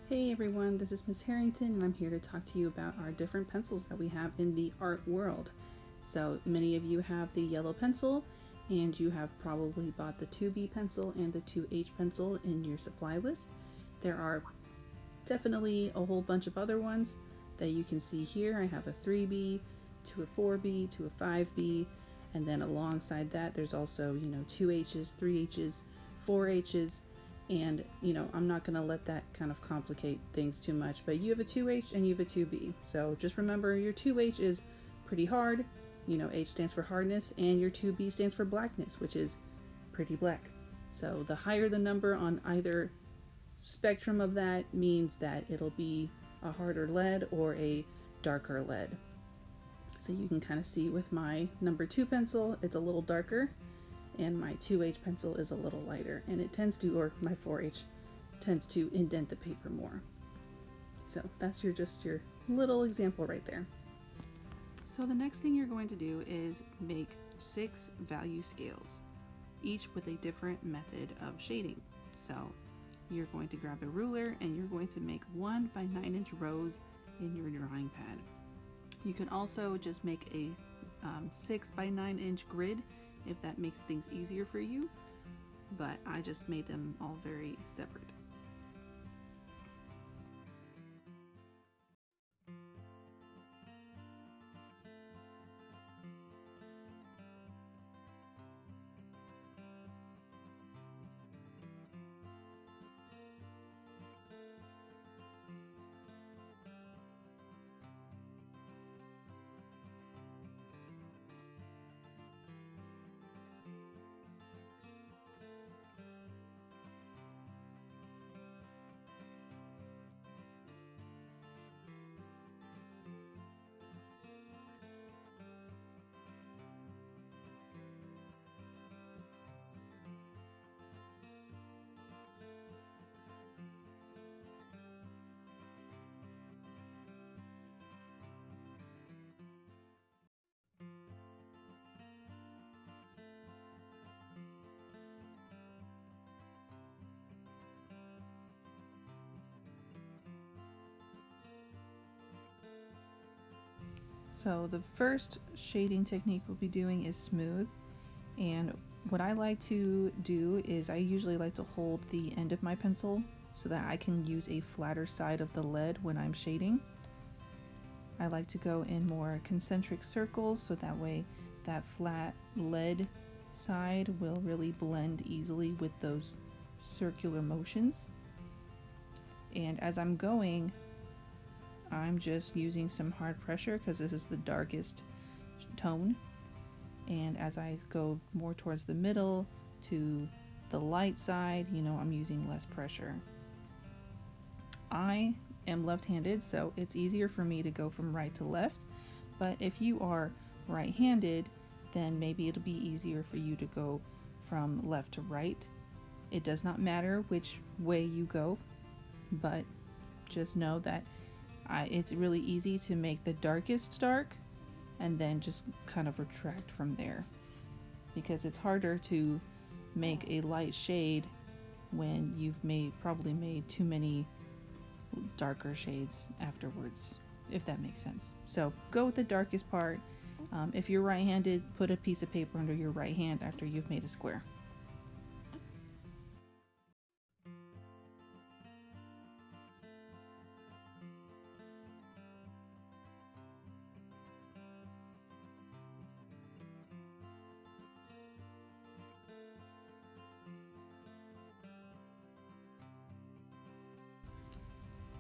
Hey everyone, this is Miss Harrington and I'm here to talk to you about our different pencils that we have in the art world. So many of you have the yellow pencil and you have probably bought the 2B pencil and the 2H pencil in your supply list. There are definitely a whole bunch of other ones that you can see here. I have a 3B, to a 4B, to a 5B, and then alongside that there's also, 2H's, 3H's, 4H's, and I'm not going to let that kind of complicate things too much, but you have a 2H and you have a 2B. So just remember your 2H is pretty hard, H stands for hardness, and your 2B stands for blackness, which is pretty black. So the higher the number on either spectrum of that means that it'll be a harder lead or a darker lead. So you can kind of see with my number 2 pencil, it's a little darker, and my 2H pencil is a little lighter, and it tends to, or my 4H tends to indent the paper more. So that's just your little example right there. So the next thing you're going to do is make 6 value scales, each with a different method of shading. So you're going to grab a ruler and you're going to make 1 by 9 inch rows in your drawing pad. You can also just make a 6 by 9 inch grid if that makes things easier for you, but I just made them all very separate. So the first shading technique we'll be doing is smooth, and what I like to do is I usually like to hold the end of my pencil so that I can use a flatter side of the lead when I'm shading. I like to go in more concentric circles so that way that flat lead side will really blend easily with those circular motions. And as I'm going, I'm just using some hard pressure because this is the darkest tone, and as I go more towards the middle to the light side, I'm using less pressure. I am left-handed, so it's easier for me to go from right to left, but if you are right-handed, then maybe it'll be easier for you to go from left to right. It does not matter which way you go, but just know that it's really easy to make the darkest dark and then just kind of retract from there, because it's harder to make a light shade when you've probably made too many darker shades afterwards, if that makes sense. So go with the darkest part. If you're right-handed, put a piece of paper under your right hand after you've made a square.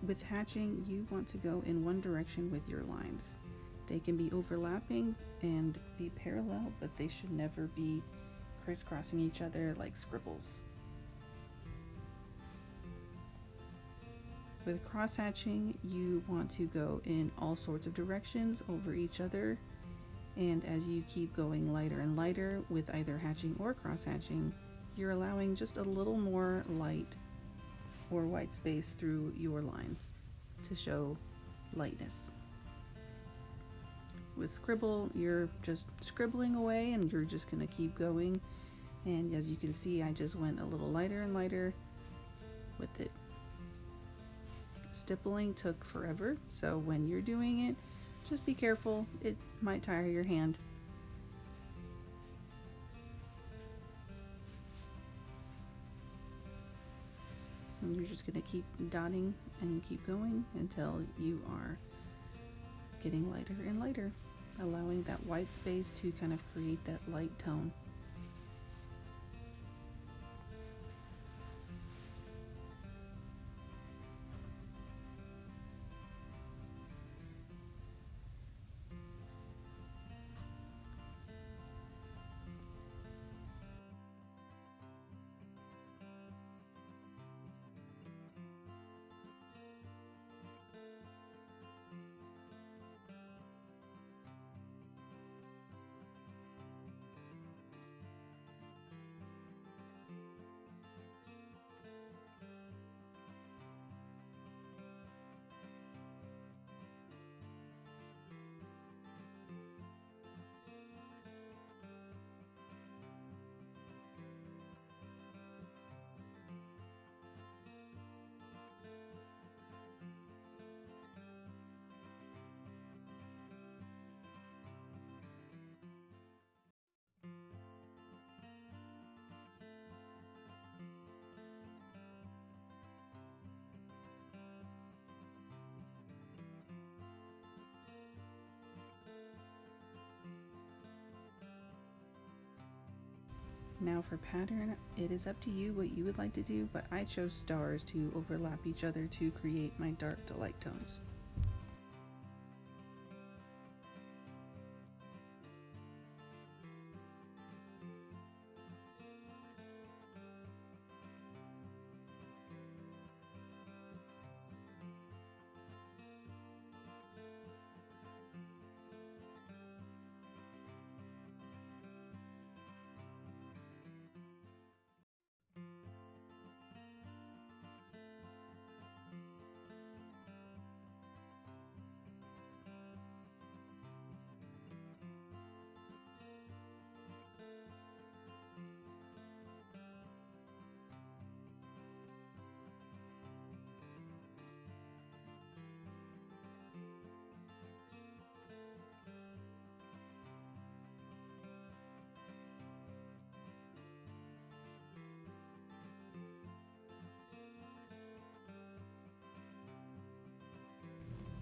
With hatching, you want to go in one direction with your lines. They can be overlapping and be parallel, but they should never be crisscrossing each other like scribbles. With cross hatching, you want to go in all sorts of directions over each other, and as you keep going lighter and lighter with either hatching or cross hatching, you're allowing just a little more light or white space through your lines to show lightness. With scribble, you're just scribbling away and you're just going to keep going, and as you can see, I just went a little lighter and lighter with it. Stippling took forever, so when you're doing it, just be careful. It might tire your hand. And you're just going to keep dotting and keep going until you are getting lighter and lighter, allowing that white space to kind of create that light tone. Now for pattern, it is up to you what you would like to do, but I chose stars to overlap each other to create my dark to light tones.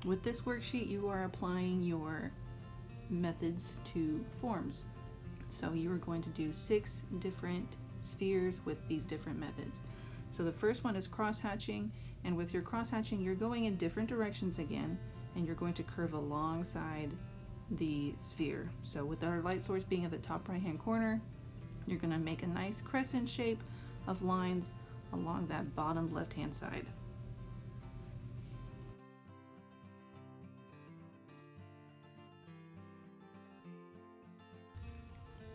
With this worksheet, you are applying your methods to forms. So you are going to do 6 different spheres with these different methods. So the first one is cross-hatching, and with your cross-hatching, you're going in different directions again, and you're going to curve alongside the sphere. So with our light source being at the top right-hand corner, you're going to make a nice crescent shape of lines along that bottom left-hand side.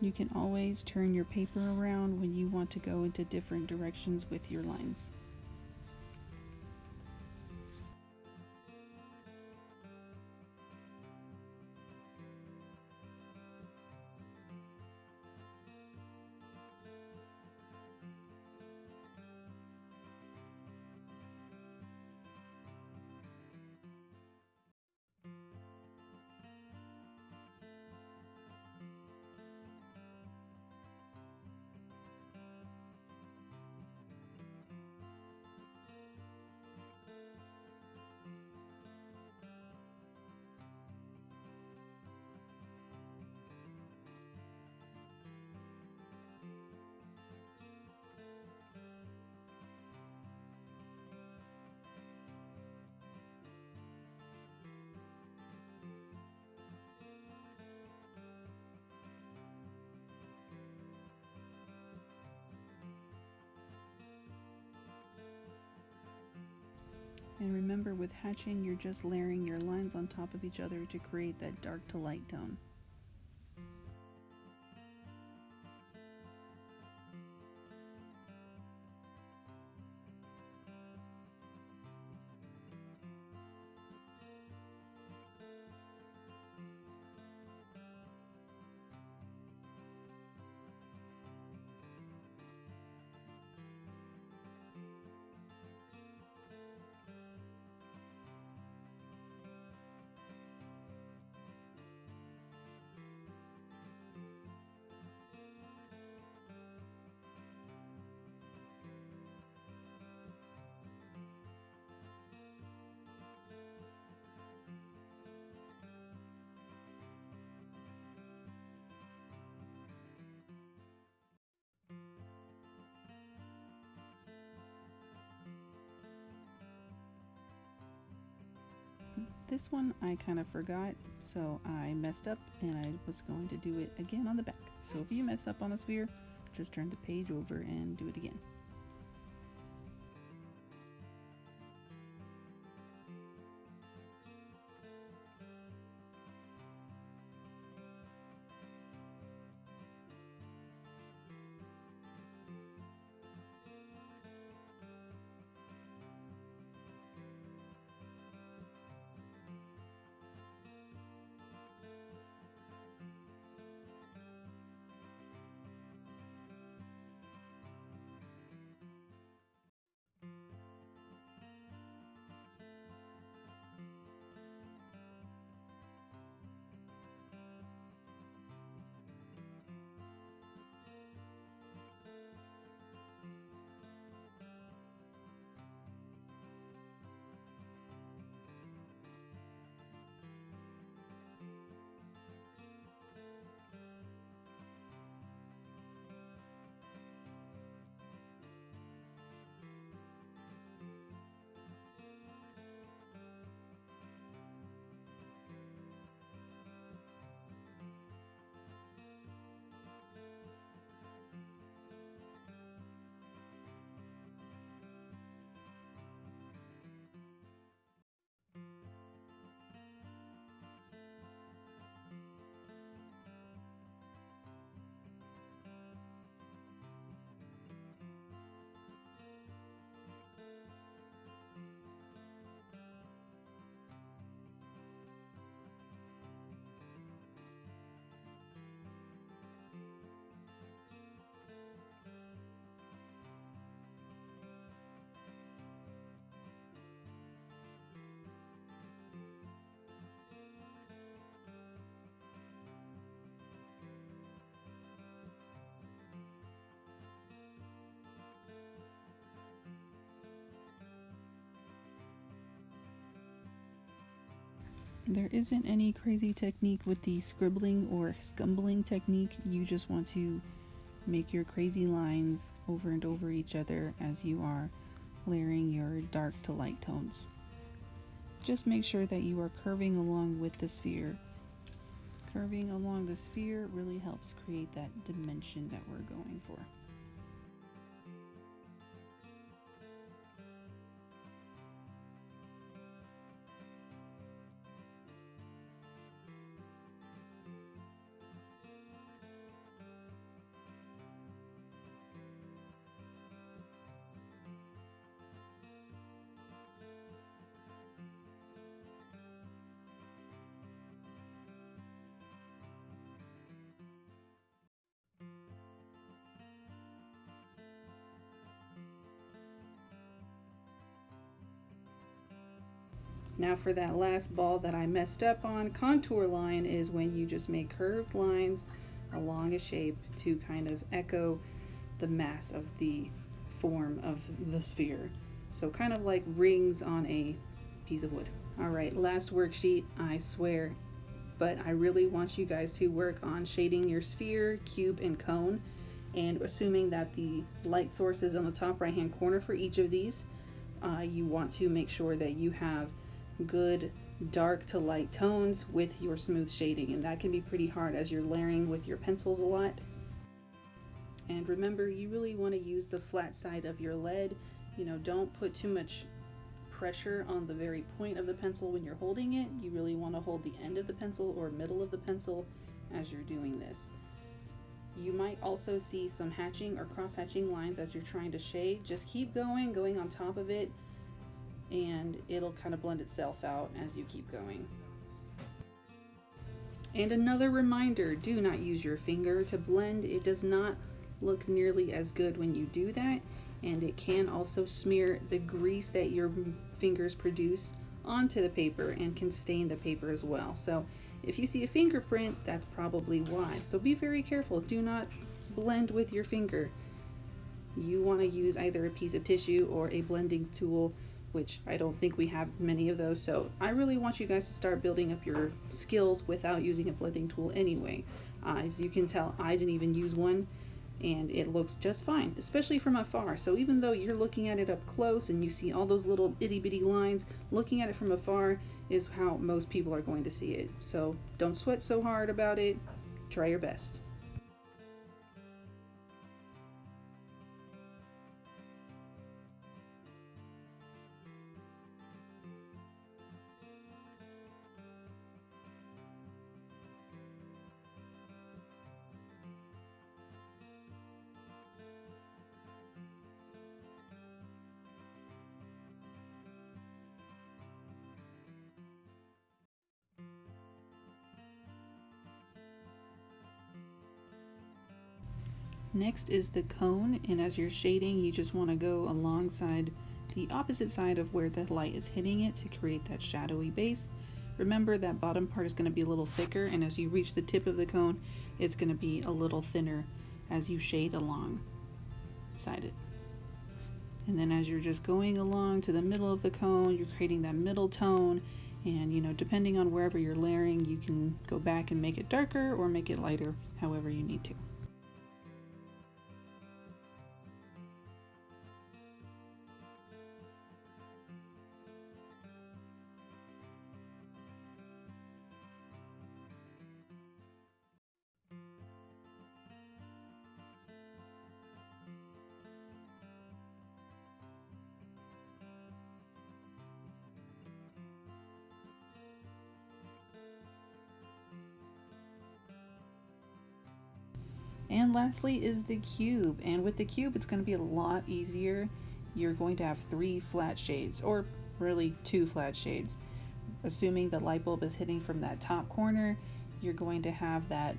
You can always turn your paper around when you want to go into different directions with your lines. And remember, with hatching, you're just layering your lines on top of each other to create that dark to light tone. this one I kind of forgot, so I messed up and I was going to do it again on the back. So if you mess up on a sphere, just turn the page over and do it again. There isn't any crazy technique with the scribbling or scumbling technique. You just want to make your crazy lines over and over each other as you are layering your dark to light tones. Just make sure that you are curving along with the sphere. Curving along the sphere really helps create that dimension that we're going for. Now for that last ball that I messed up on, contour line is when you just make curved lines along a shape to kind of echo the mass of the form of the sphere. So kind of like rings on a piece of wood. All right, last worksheet, I swear, but I really want you guys to work on shading your sphere, cube, and cone, and assuming that the light source is on the top right hand corner for each of these, you want to make sure that you have good dark to light tones with your smooth shading, and that can be pretty hard as you're layering with your pencils a lot. And remember, you really want to use the flat side of your lead. You know, don't put too much pressure on the very point of the pencil when you're holding it. You really want to hold the end of the pencil or middle of the pencil as you're doing this. You might also see some hatching or cross hatching lines as you're trying to shade. Just keep going on top of it, and it'll kind of blend itself out as you keep going. And another reminder, do not use your finger to blend. It does not look nearly as good when you do that, and it can also smear the grease that your fingers produce onto the paper and can stain the paper as well. So if you see a fingerprint, that's probably why. So be very careful. Do not blend with your finger. You want to use either a piece of tissue or a blending tool, which I don't think we have many of those. So I really want you guys to start building up your skills without using a blending tool anyway. As you can tell, I didn't even use one, and it looks just fine, especially from afar. So even though you're looking at it up close and you see all those little itty bitty lines, looking at it from afar, is how most people are going to see it. So don't sweat so hard about it. Try your best. Next is the cone, and as you're shading, you just want to go alongside the opposite side of where the light is hitting it to create that shadowy base. Remember that bottom part is going to be a little thicker, and as you reach the tip of the cone, it's going to be a little thinner as you shade alongside it. And then as you're just going along to the middle of the cone, you're creating that middle tone, and depending on wherever you're layering, you can go back and make it darker or make it lighter, however you need to. And lastly is the cube, and with the cube it's going to be a lot easier. You're going to have 3 flat shades, or really 2 flat shades. Assuming the light bulb is hitting from that top corner, you're going to have that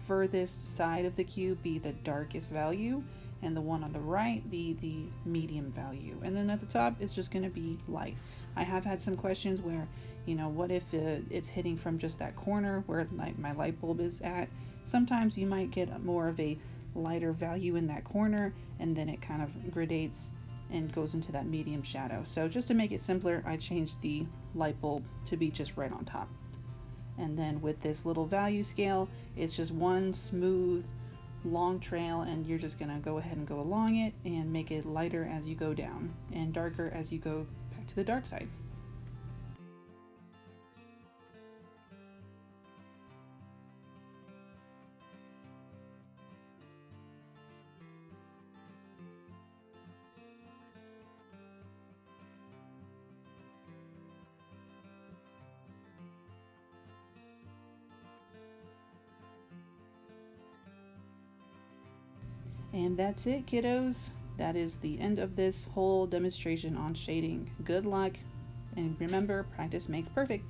furthest side of the cube be the darkest value, and the one on the right be the medium value. And then at the top it's just going to be light. I have had some questions where, what if it's hitting from just that corner where my light bulb is at? Sometimes you might get more of a lighter value in that corner, and then it kind of gradates and goes into that medium shadow. So just to make it simpler, I changed the light bulb to be just right on top. And then with this little value scale, it's just one smooth long trail, and you're just gonna go ahead and go along it and make it lighter as you go down and darker as you go back to the dark side. And that's it, kiddos. That is the end of this whole demonstration on shading. Good luck, and remember, practice makes perfect.